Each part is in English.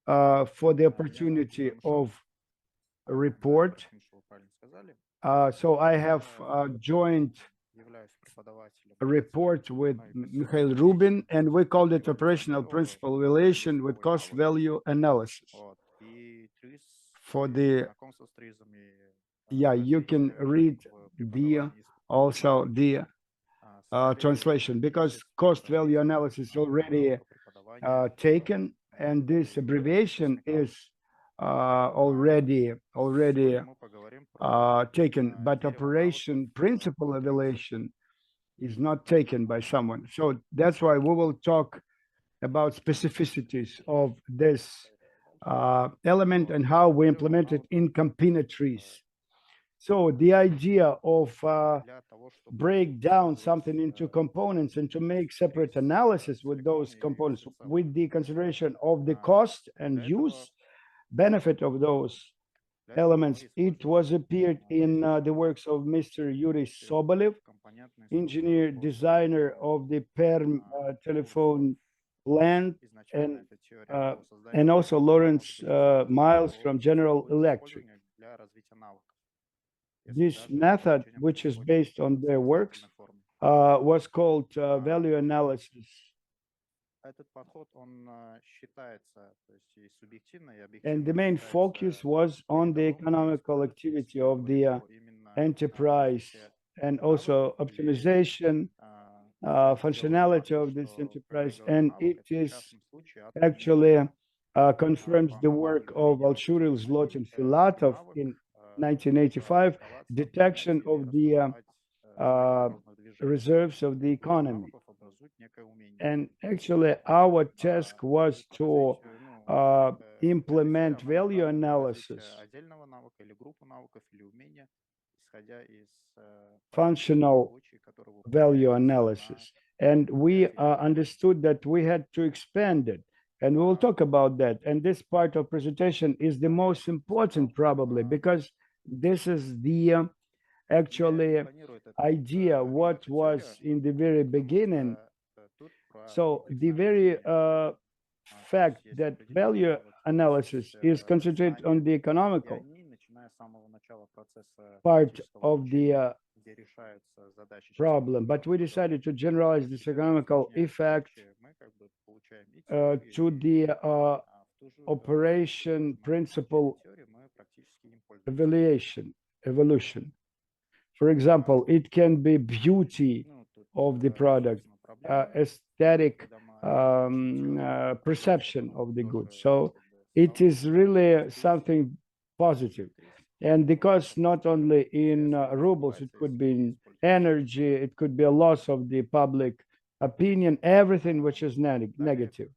for the opportunity of a report. So I have joined a report with Mikhail Rubin, and we called it operational principle relation with cost value analysis. For the, yeah, you can read the also the translation, because cost value analysis is already taken, and this abbreviation is already taken, but operation principle evaluation is not taken by someone. So that's why we will talk about specificities of this element and how we implement it in Campina TRIZ. So the idea of break down something into components and to make separate analysis with those components with the consideration of the cost and use benefit of those elements, it was appeared in the works of Mr. Yuri Sobolev, engineer designer of the Perm telephone plant, and also Lawrence Miles from General Electric. This method, which is based on their works, was called value analysis. And the main focus was on the economical activity of the enterprise, and also optimization, functionality of this enterprise. And it is actually confirms the work of Alshuril, Zlotin, Filatov in 1985, detection of the reserves of the economy. And actually, our task was to implement value analysis, functional value analysis. And we understood that we had to expand it. And we will talk about that. And this part of presentation is the most important, probably, because this is the actually idea what was in the very beginning. So the very fact that value analysis is concentrated on the economical part of the problem, but we decided to generalize this economical effect to the operation principle evolution. For example, it can be beauty of the product, aesthetic perception of the goods. So it is really something positive. And because not only in rubles, it could be in energy, it could be a loss of the public opinion, everything which is negative.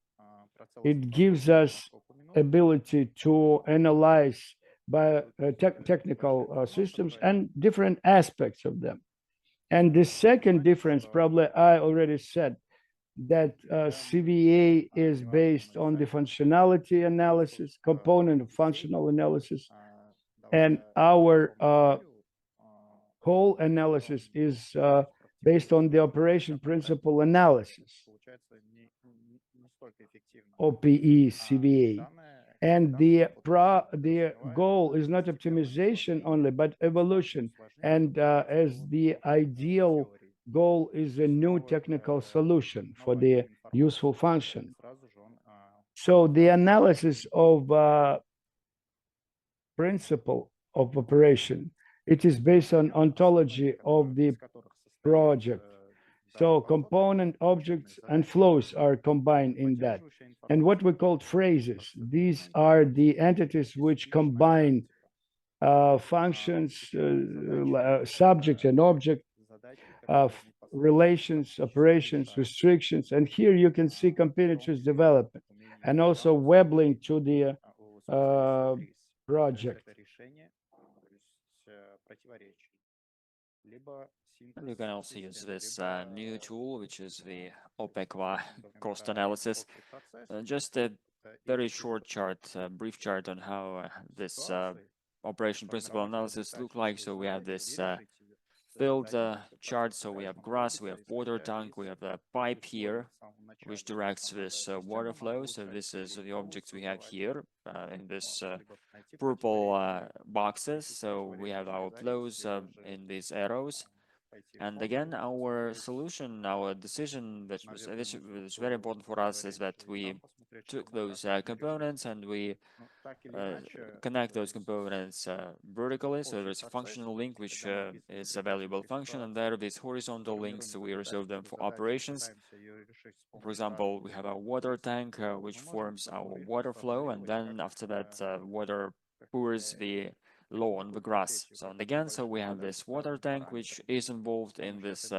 It gives us ability to analyze by technical systems and different aspects of them. And the second difference, probably I already said, that CVA is based on the functionality analysis, component of functional analysis, and our whole analysis is based on the operation principle analysis, OPE, CVA. And the goal is not optimization only, but evolution. And as the ideal goal is a new technical solution for the useful function. So the analysis of principle of operation, it is based on ontology of the project. So component, objects, and flows are combined in that. And what we call phrases, these are the entities which combine functions, subject and object, relations, operations, restrictions. And here you can see Campina TRIZ development, and also web link to the project. And you can also use this new tool, which is the OPEC cost analysis. Just a very short chart, brief chart on how this operation principle analysis look like. So we have this build a chart. So we have grass, we have water tank, we have a pipe here, which directs this water flow. So this is the objects we have here in this purple boxes. So we have our flows in these arrows. And again, our solution, our decision, which was very important for us, is that we took those components and we connect those components vertically. So there's a functional link, which is a valuable function, and there are these horizontal links, so we reserve them for operations. For example, we have our water tank, which forms our water flow, and then after that, water pours the lawn, the grass. So and again, so we have this water tank, which is involved in this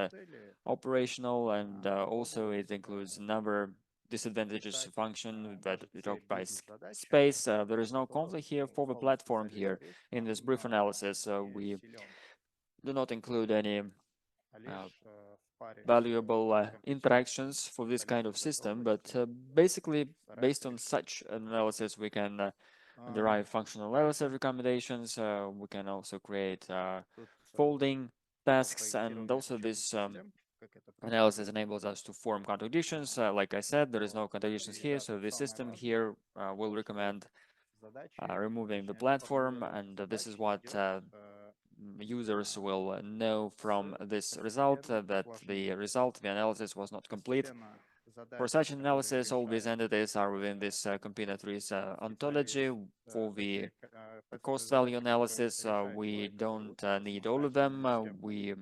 operational, and also it includes another disadvantageous function that it occupies space. There is no conflict here for the platform here in this brief analysis. We do not include any valuable interactions for this kind of system, but basically based on such analysis we can derive functional analysis recommendations. We can also create folding tasks, and also this analysis enables us to form contradictions. Like I said, there is no contradictions here, so the system here will recommend removing the platform, and this is what users will know from this result, that the result, the analysis was not complete. For such analysis, all these entities are within this TRIZ ontology. For the cost value analysis, we don't need all of them. We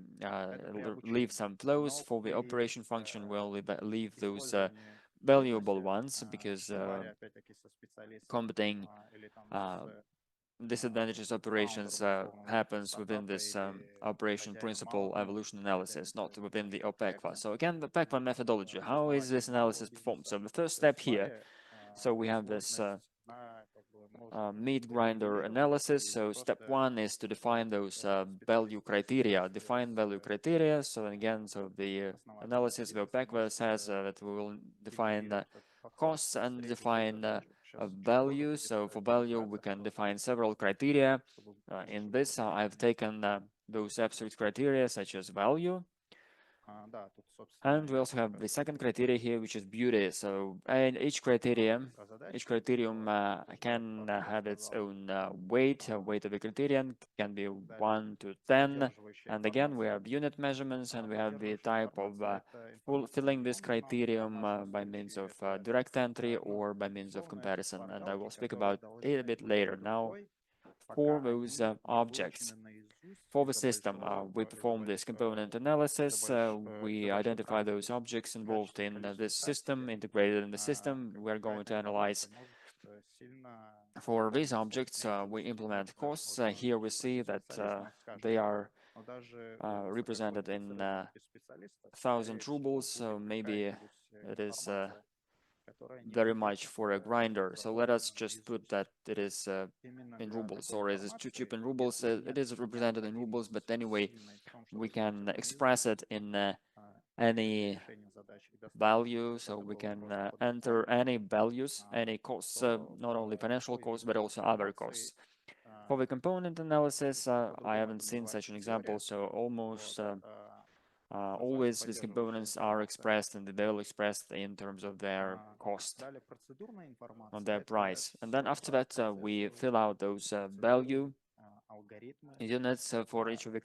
leave some flows. For the operation function, we'll leave those valuable ones, because combating disadvantages operations happens within this operation principle evolution analysis, not within the OPECVA. So again, the OPECVA methodology, how is this analysis performed? So the first step here, so we have this meat grinder analysis. So step one is to define those value criteria, So again, so the analysis of OPECVA says that we will define costs and define value. So for value, we can define several criteria. In this, I've taken those absolute criteria, such as value. And we also have the second criteria here, which is beauty. So and each criterion can have its own weight. Weight of the criterion can be 1 to 10. And again, we have unit measurements, and we have the type of fulfilling this criterion by means of direct entry or by means of comparison. And I will speak about it a bit later. Now, for those objects, for the system, we perform this component analysis. We identify those objects involved in this system, integrated in the system. We're going to analyze for these objects. We implement costs. Here we see that they are represented in 1,000 rubles. So maybe it is very much for a grinder. So let us just put that it is in rubles, or is it too cheap in rubles? It is represented in rubles, but anyway, we can express it in any value. So we can enter any values, any costs, not only financial costs, but also other costs. For the component analysis, I haven't seen such an example, so almost always these components are expressed, and they're expressed in terms of their cost, on their price. And then after that, we fill out those value units for each of the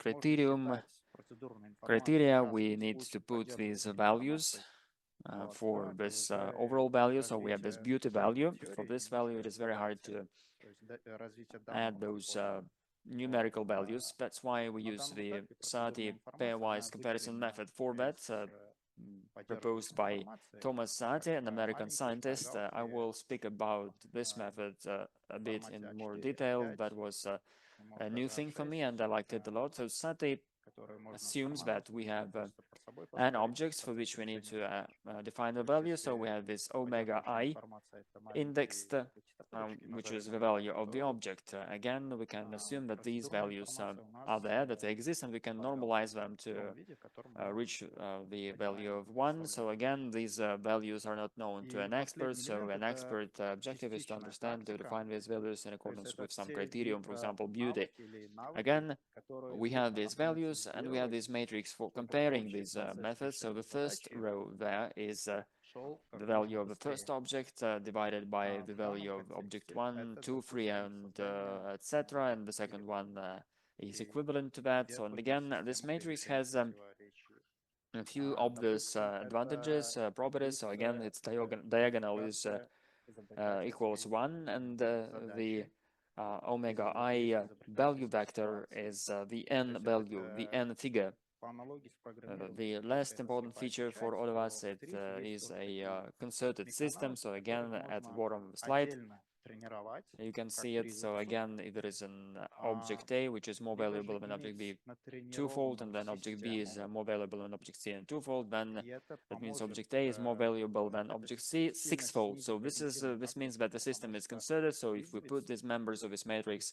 criteria. We need to put these values for this overall value. So we have this beauty value. For this value, it is very hard to add those numerical values. That's why we use the Sati pairwise comparison method for that, proposed by Thomas Sati, an American scientist. I will speak about this method a bit in more detail. That was a new thing for me, and I liked it a lot. So Sati assumes that we have an object for which we need to define the value. So we have this omega I indexed which is the value of the object. Again, we can assume that these values are there, that they exist, and we can normalize them to reach the value of 1. So again, these values are not known to an expert, so an expert objective is to understand, to define these values in accordance with some criterion, for example, beauty. Again, we have these values and we have this matrix for comparing these methods. So the first row there is the value of the first object divided by the value of object 1, 2, 3, and etc. And the second one is equivalent to that. So, and again, this matrix has a few obvious advantages, properties. So again, its diagonal is equals 1, and the omega I value vector is the n value, the n figure. The last important feature for all of us, it is a concerted system. So again, at the bottom of the slide, you can see it. So again, if there is an object A, which is more valuable than object B twofold, and then object B is more valuable than object C and twofold, then that means object A is more valuable than object C sixfold. So this means that the system is concerted. So if we put these members of this matrix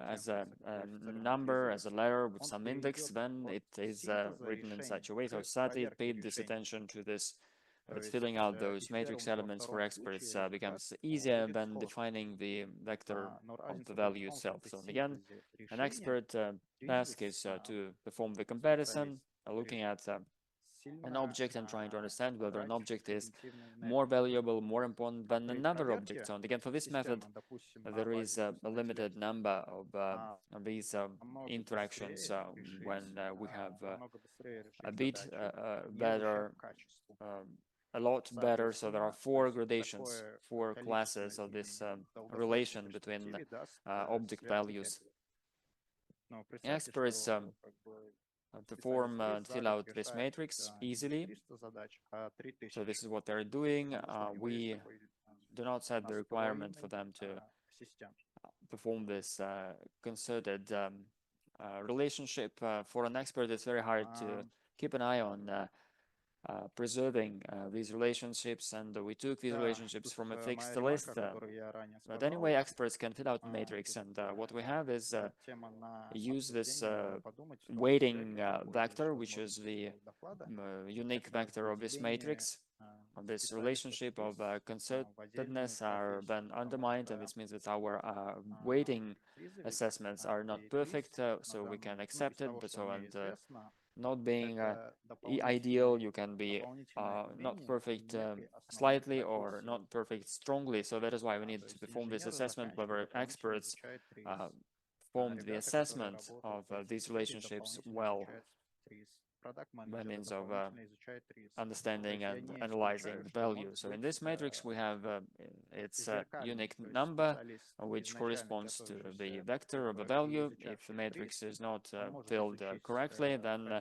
as a number, as a letter with some index, then it is written in such a way. So Sati paid this attention to this, that filling out those matrix elements for experts becomes easier than defining the vector of the value itself. So again, an expert task is to perform the comparison, looking at an object and trying to understand whether an object is more valuable, more important than another object. So, and again, for this method, there is a limited number of these interactions when we have a bit better, a lot better. So there are 4 gradations, 4 classes of this relation between object values. Experts perform and fill out this matrix easily. So this is what they're doing. We do not set the requirement for them to perform this concerted relationship. For an expert, it's very hard to keep an eye on preserving these relationships, and we took these relationships from a fixed list. But anyway, experts can fill out the matrix, and what we have is use this weighting vector, which is the unique vector of this matrix. This relationship of concertedness are then undermined, and this means that our weighting assessments are not perfect, so we can accept it, but so and not being ideal, you can be not perfect slightly or not perfect strongly. So that is why we need to perform this assessment, whether experts formed the assessment of these relationships well by means of understanding and analyzing the value. So in this matrix, we have its unique number, which corresponds to the vector of the value. If the matrix is not filled correctly, then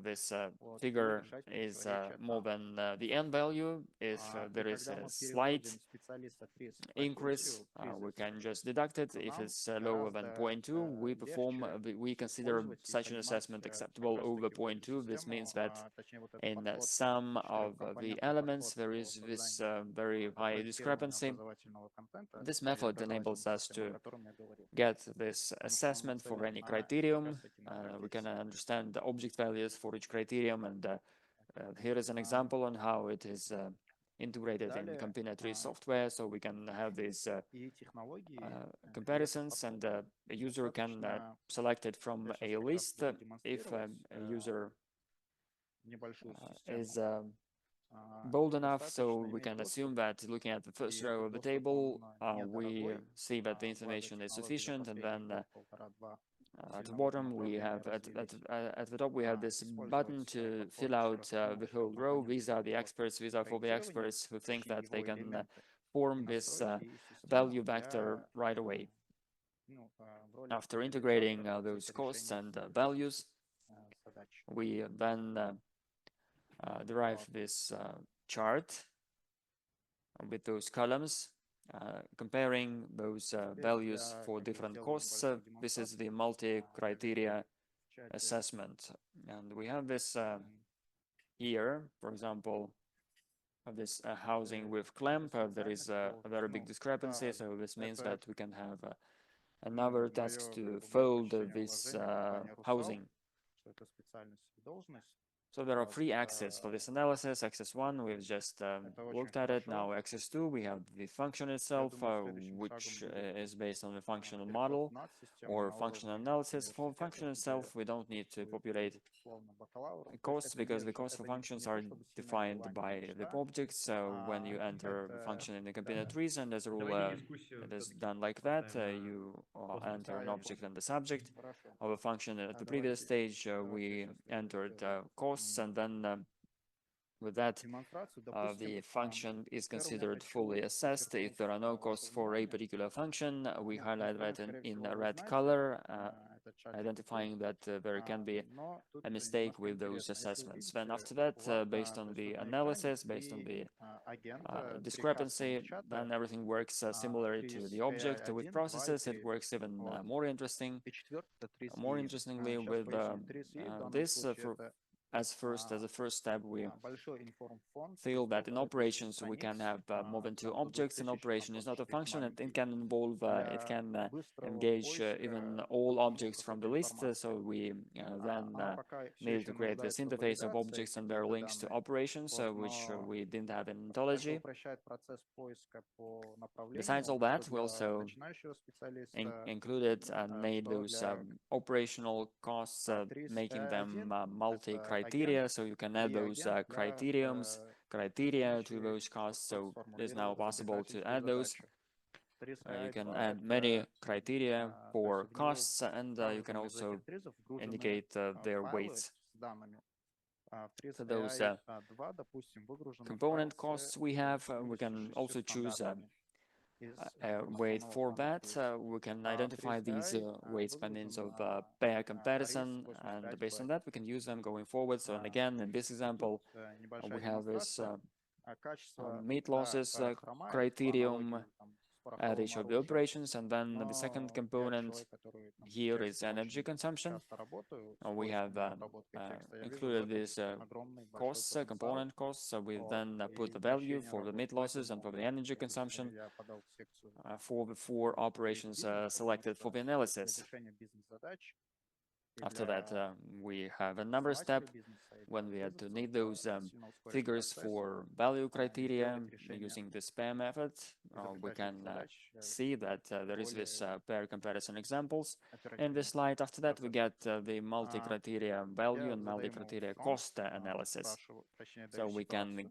this figure is more than the n value. If there is a slight increase, we can just deduct it. If it's lower than 0.2, we consider such an assessment acceptable over 0.2. This means that in some of the elements there is this very high discrepancy. This method enables us to get this assessment for any criterion. We can understand the object values for each criterion, and here is an example on how it is integrated in the TRIZ software. So we can have these comparisons, and a user can select it from a list. If a user is bold enough, so we can assume that looking at the first row of the table, we see that the information is sufficient, and then at the bottom we have at the top we have this button to fill out the whole row. These are the experts. These are for the experts who think that they can form this value vector right away. After integrating those costs and values, we then derive this chart with those columns, comparing those values for different costs. This is the multi-criteria assessment, and we have this here. For example, of this housing with clamp, there is a very big discrepancy. So this means that we can have another task to fold this housing. So there are three axes for this analysis. Axis 1, we've just looked at it. Now axis 2, we have the function itself, which is based on the functional model or functional analysis. For function itself, we don't need to populate costs because the costs for functions are defined by the objects. So when you enter the function in the computer TRIZ, and as a rule, it is done like that. You enter an object and the subject of a function. At the previous stage, we entered costs, and then with that, the function is considered fully assessed. If there are no costs for a particular function, we highlight that in a red color, identifying that there can be a mistake with those assessments. Then after that, based on the analysis, based on the discrepancy, then everything works similarly to the object. With processes, it works even more interestingly with this. As a first step, we feel that in operations we can have more than two objects. An operation is not a function, and it can involve, it can engage even all objects from the list. So we then needed to create this interface of objects and their links to operations, which we didn't have in ontology. Besides all that, we also included and made those operational costs, making them multi-criteria, so you can add those criteria to those costs. So it is now possible to add those. You can add many criteria for costs, and you can also indicate their weights. So those component costs we have, we can also choose a weight for that. We can identify these weights by means of pair comparison, and based on that we can use them going forward. So, and again, in this example, we have this meat losses criterion at each of the operations, and then the second component here is energy consumption. We have included these costs, component costs. So we then put the value for the meat losses and for the energy consumption for the four operations selected for the analysis. After that, we have another step when we had to need those figures for value criteria using the pair method. We can see that there is this pair comparison examples in this slide. After that, we get the multi-criteria value and multi-criteria cost analysis. So we can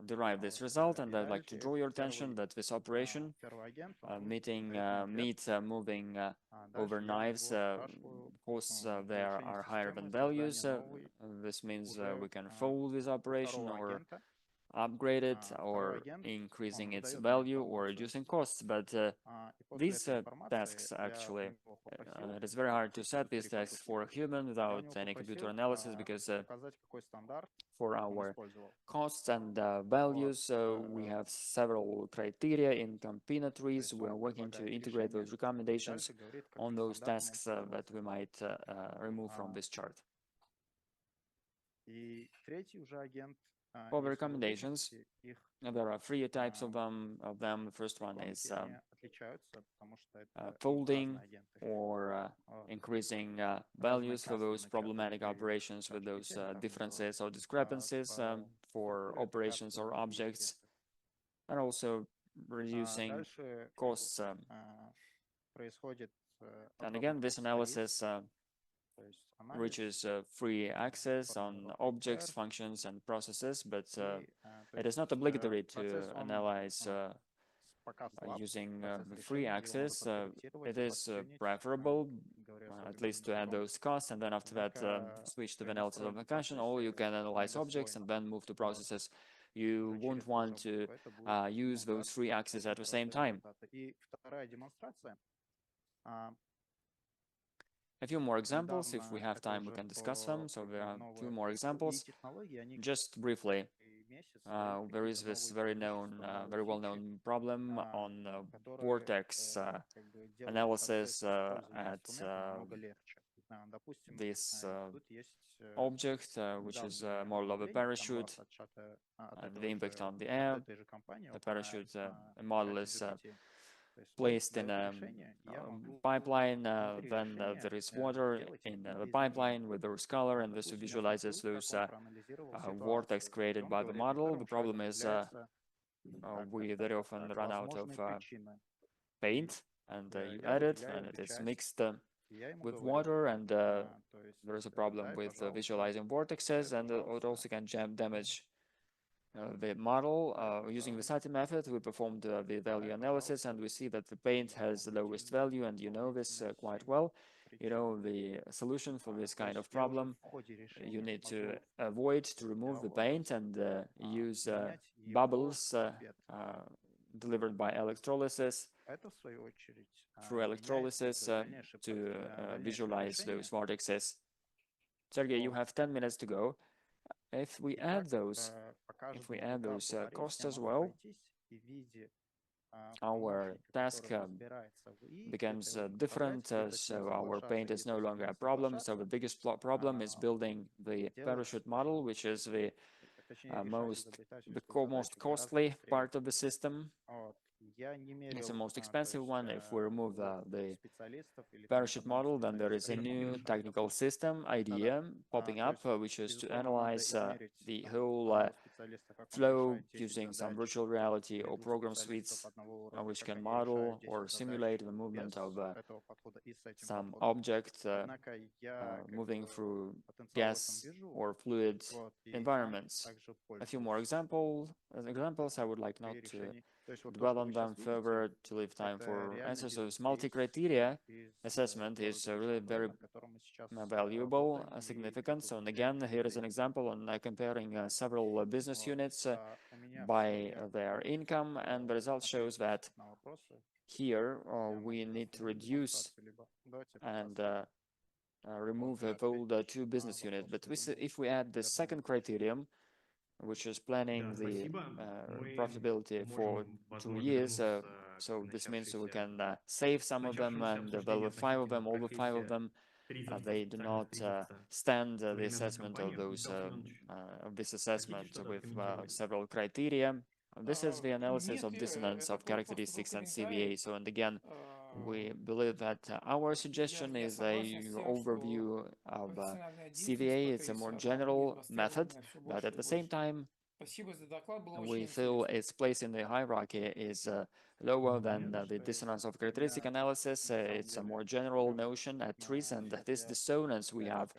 derive this result, and I'd like to draw your attention that this operation, meat moving over knives, costs there are higher than values. This means we can fold this operation or upgrade it or increasing its value or reducing costs. But these tasks actually, it is very hard to set these tasks for a human without any computer analysis, because for our costs and values, we have several criteria in Campina TRIZ. We are working to integrate those recommendations on those tasks that we might remove from this chart. For the recommendations, there are three types of them. The first one is folding or increasing values for those problematic operations with those differences or discrepancies for operations or objects, and also reducing costs. And again, this analysis reaches free access on objects, functions, and processes, but it is not obligatory to analyze using the free access. It is preferable at least to add those costs, and then after that switch to the analysis of the function, or you can analyze objects and then move to processes. You won't want to use those free access at the same time. A few more examples. If we have time, we can discuss them. So there are two more examples. Just briefly, there is this very well-known problem on vortex analysis at this object, which is a model of a parachute, and the impact on the air. The parachute model is placed in a pipeline, then there is water in the pipeline with those color, and this visualizes those vortex created by the model. The problem is we very often run out of paint, and you add it, and it is mixed with water, and there is a problem with visualizing vortexes, and it also can damage the model. Using the SATI method, we performed the value analysis, and we see that the paint has the lowest value, and you know this quite well. You know the solution for this kind of problem. You need to avoid to remove the paint and use bubbles delivered by electrolysis through electrolysis to visualize those vortexes. Sergey, you have 10 minutes to go. If we add those costs as well, our task becomes different, so our paint is no longer a problem. So the biggest problem is building the parachute model, which is the most costly part of the system. It's the most expensive one. If we remove the parachute model, then there is a new technical system idea popping up, which is to analyze the whole flow using some virtual reality or program suites, which can model or simulate the movement of some object moving through gas or fluid environments. A few more examples. I would like not to dwell on them further to leave time for answers. So this multi-criteria assessment is really very valuable, significant. So and again, here is an example on comparing several business units by their income, and the result shows that here we need to reduce and remove the two business units. But if we add the second criterion, which is planning the profitability for 2 years. So this means we can save some of them, and the 5 of them, all the 5 of them, they do not stand the assessment of those of this assessment with several criteria. This is the analysis of dissonance of characteristics and CVA. So, and again, we believe that our suggestion is a overview of CVA. It's a more general method, but at the same time, we feel its place in the hierarchy is lower than the dissonance of characteristic analysis. It's a more general notion at TRIZ, and this dissonance we have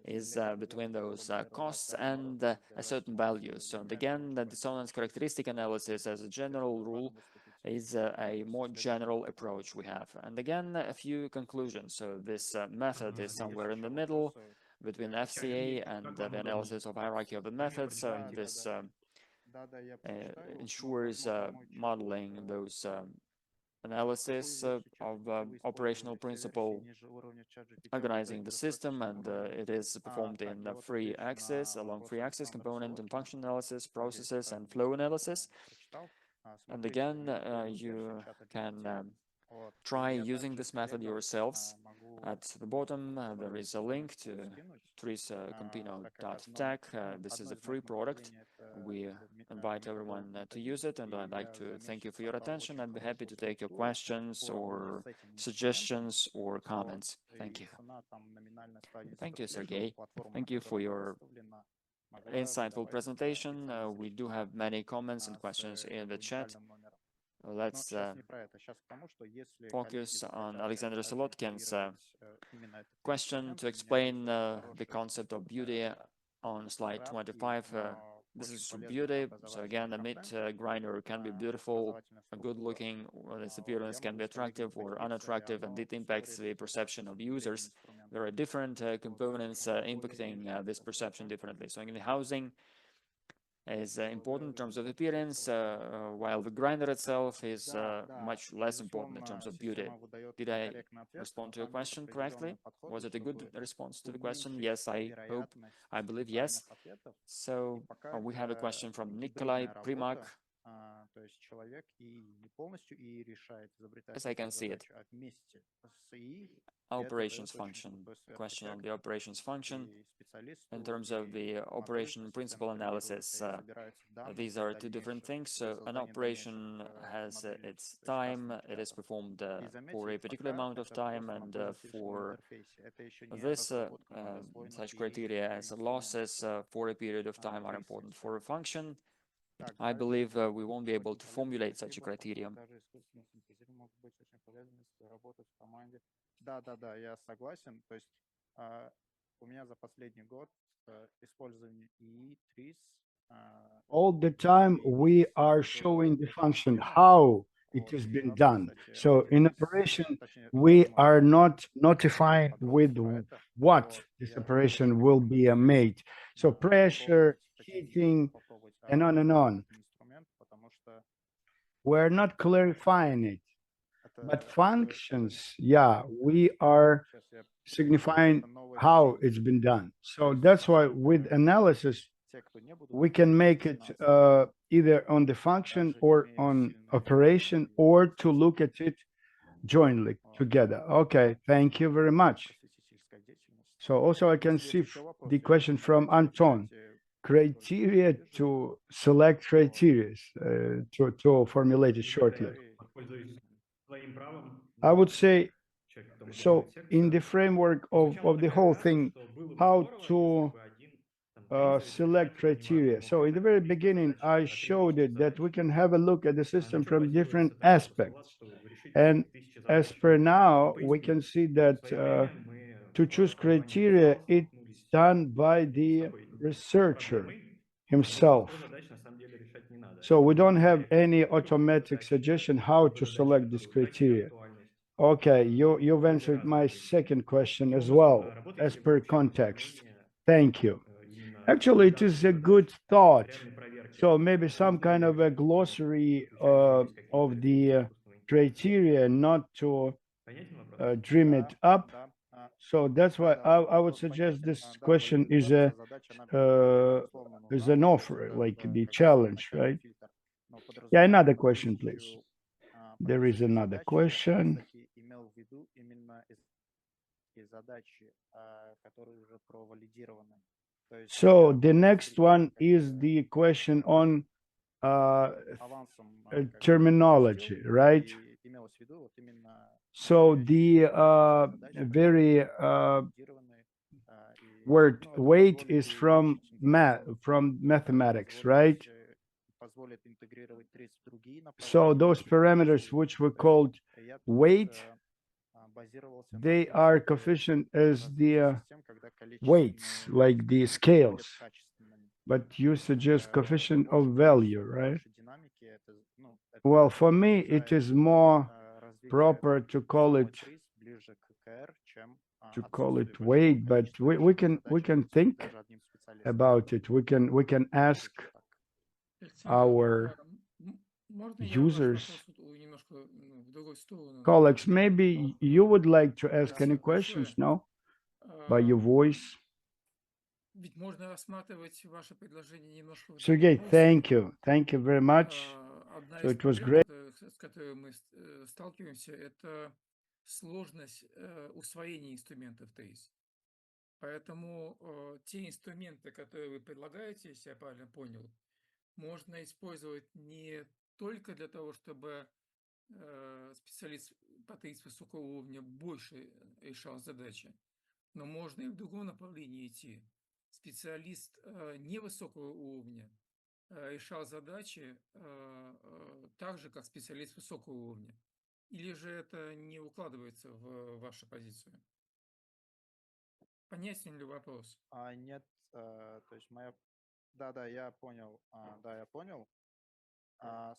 is between those costs and a certain value. So and again, the dissonance characteristic analysis as a general rule is a more general approach we have. And again, a few conclusions. So this method is somewhere in the middle between FCA and the analysis of hierarchy of the methods. This ensures modeling those analysis of operational principle, organizing the system, and it is performed in free access, along free access component and function analysis, processes, and flow analysis. And again, you can try using this method yourselves. At the bottom, there is a link to trizcampino.tech. This is a free product. We invite everyone to use it, and I'd like to thank you for your attention. I'd be happy to take your questions or suggestions or comments. Thank you. Thank you, Sergey. Thank you for your insightful presentation. We do have many comments and questions in the chat. Let's focus on Alexander Solotkin's question to explain the concept of beauty on slide 25. This is beauty. So again, a meat grinder can be beautiful, good looking, or its appearance can be attractive or unattractive, and it impacts the perception of users. There are different components impacting this perception differently. So in the housing is important in terms of appearance, while the grinder itself is much less important in terms of beauty. Did I respond to your question correctly? Was it a good response to the question? Yes, I believe yes. So we have a question from Nikolai Primak. As I can see it. Operations function, question on the operations function. In terms of the operation principle analysis, these are two different things. So an operation has its time, it is performed for a particular amount of time, and for this, such criteria as losses for a period of time are important for a function. I believe we won't be able to formulate such a criterion. All the time we are showing the function how it has been done. So in operation, we are not notifying with what this operation will be made. So pressure, heating, and on and on. We're not clarifying it. But functions, yeah, we are signifying how it's been done. So that's why with analysis, we can make it either on the function or on operation, or to look at it jointly together. Okay, thank you very much. So also I can see the question from Anton. Criteria to select criteria to formulate it shortly. I would say, so in the framework of the whole thing, how to select criteria. So in the very beginning, I showed it that we can have a look at the system from different aspects. And as per now, we can see that to choose criteria, it's done by the researcher himself. So we don't have any automatic suggestion how to select this criteria. Okay, you've answered my second question as well, as per context. Thank you. Actually, it is a good thought. So maybe some kind of a glossary of the criteria, not to dream it up. So that's why I would suggest this question is an offer, like the challenge, right? Yeah, another question, please. There is another question. So the next one is the question on terminology, right? So the very word weight is from mathematics, right? So those parameters which were called weight, they are coefficient as the weights, like the scales. But you suggest coefficient of value, right? Well, for me, it is more proper to call it weight, but we can think about it. We can ask our users, colleagues. Maybe you would like to ask any questions now by your voice. Sergey, thank you. Thank you very much. So it was great. С которой мы сталкиваемся, это сложность усвоения инструментов TRIZ. Поэтому те инструменты, которые вы предлагаете, если я правильно понял, можно использовать не только для того, чтобы специалист по TRIZ высокого уровня больше решал задачи, но можно и в другом направлении идти. Специалист невысокого уровня решал задачи так же, как специалист высокого уровня? Или же это не укладывается в вашу позицию? Понятен ли вопрос? Нет, то есть Да, я понял. Я понял.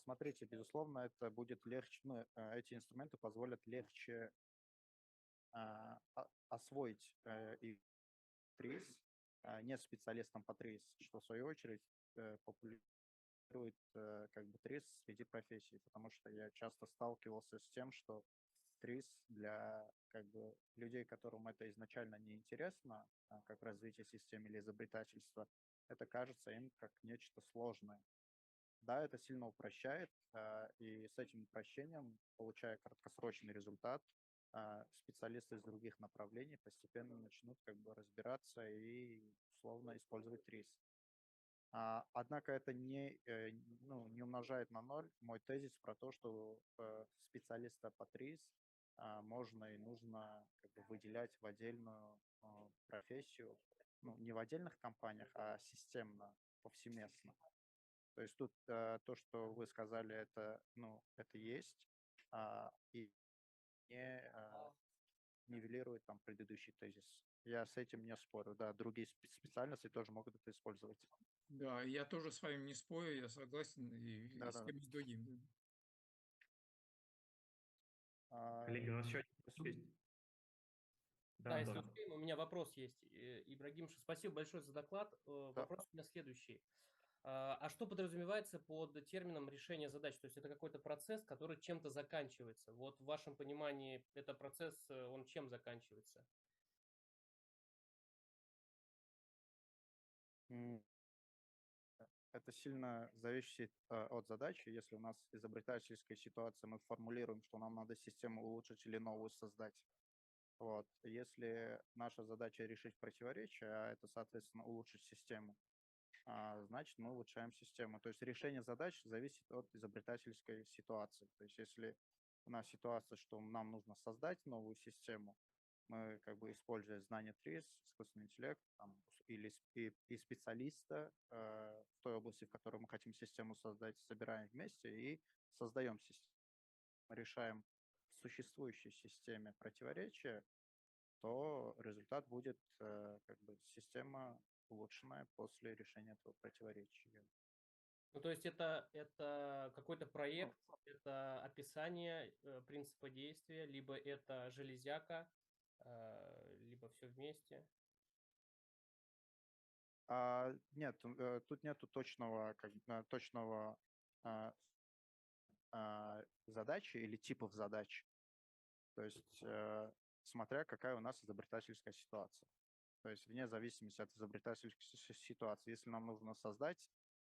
Смотрите, безусловно, это будет легче, эти инструменты позволят легче освоить и TRIZ, не специалистам по TRIZ, что в свою очередь популяризирует как бы TRIZ среди профессий, потому что я часто сталкивался с тем, что TRIZ для как бы людей, которым это изначально не интересно, как развитие системы или изобретательство, это кажется им как нечто сложное. Да, это сильно упрощает, и с этим упрощением, получая краткосрочный результат, специалисты из других направлений постепенно начнут как бы разбираться и условно использовать TRIZ. Однако это не умножает на ноль мой тезис про то, что специалиста по TRIZ можно и нужно как бы выделять в отдельную профессию, ну, не в отдельных компаниях, а системно, повсеместно. То есть тут то, что вы сказали, это есть, и не нивелирует там предыдущий тезис. Я с этим не спорю. Да, другие специальности тоже могут это использовать. Да, я тоже с вами не спорю, я согласен и с Да-да-да. тем, и с другим. Да. Коллеги, у нас еще Если- есть. Да, Да, если Антон. успеем, у меня вопрос есть. Ибрагимша, спасибо большое за доклад. Да. Вопрос у меня следующий. А что подразумевается под термином решения задач? То есть это какой-то процесс, который чем-то заканчивается. Вот в вашем понимании это процесс, он чем заканчивается? М, Это сильно зависит от задачи. Если у нас изобретательская ситуация, мы формулируем, что нам надо систему улучшить или новую создать. Вот. Если наша задача решить противоречие, а это, соответственно, улучшить систему, значит, мы улучшаем систему. То есть решение задач зависит от изобретательской ситуации. То есть если у нас ситуация, что нам нужно создать новую систему, мы как бы используя знания TRIZ, искусственный интеллект там, и специалиста в той области, в которой мы хотим систему создать, собираем вместе и создаем систему. Мы решаем в существующей системе противоречия, то результат будет как бы система улучшенная после решения этого противоречия. Ну, то есть это какой-то Ну, проект, это описание принципа действия, либо это железяка, либо все вместе. Нет, тут нету точного а, задачи или типов задач. То есть смотря какая у нас изобретательская ситуация. То есть вне зависимости от изобретательской ситуации. Если нам нужно создать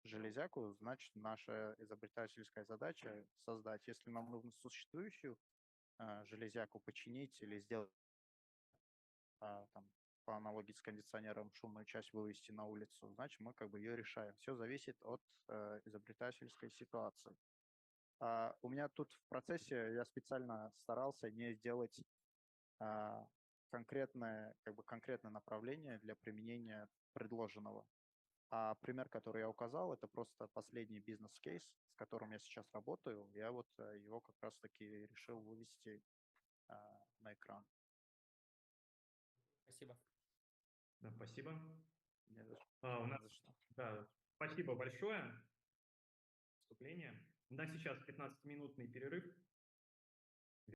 железяку, значит наша изобретательская задача создать. Если нам нужно существующую железяку починить или сделать там, по аналогии с кондиционером шумную часть вывести на улицу, значит мы как бы ее решаем. Все зависит от изобретательской ситуации. У меня тут в процессе я специально старался не сделать конкретное направление для применения предложенного. А пример, который я указал, это просто последний бизнес-кейс, с которым я сейчас работаю. Я вот его как раз-таки решил вывести на экран. Спасибо. Да, спасибо. Не за что. У Не нас, за что. да, спасибо большое. Вступление. У нас сейчас 15-минутный перерыв.